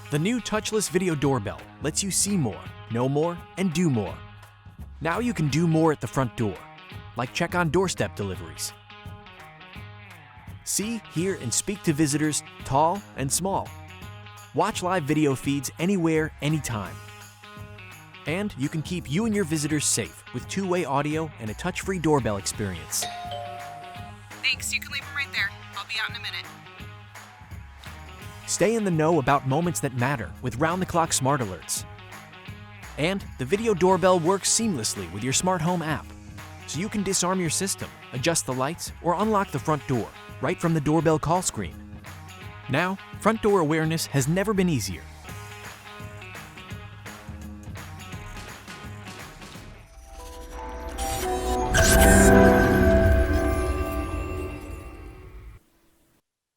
The new touchless video doorbell lets you see more, know more, and do more. Now you can do more at the front door, like check on doorstep deliveries. See, hear, and speak to visitors, tall and small. Watch live video feeds anywhere, anytime. And you can keep you and your visitors safe with two-way audio and a touch-free doorbell experience. Thanks, you can leave them right there. I'll be out in a minute. Stay in the know about moments that matter with round-the-clock smart alerts. And the video doorbell works seamlessly with your smart home app, so you can disarm your system, adjust the lights, or unlock the front door right from the doorbell call screen. Now, front door awareness has never been easier.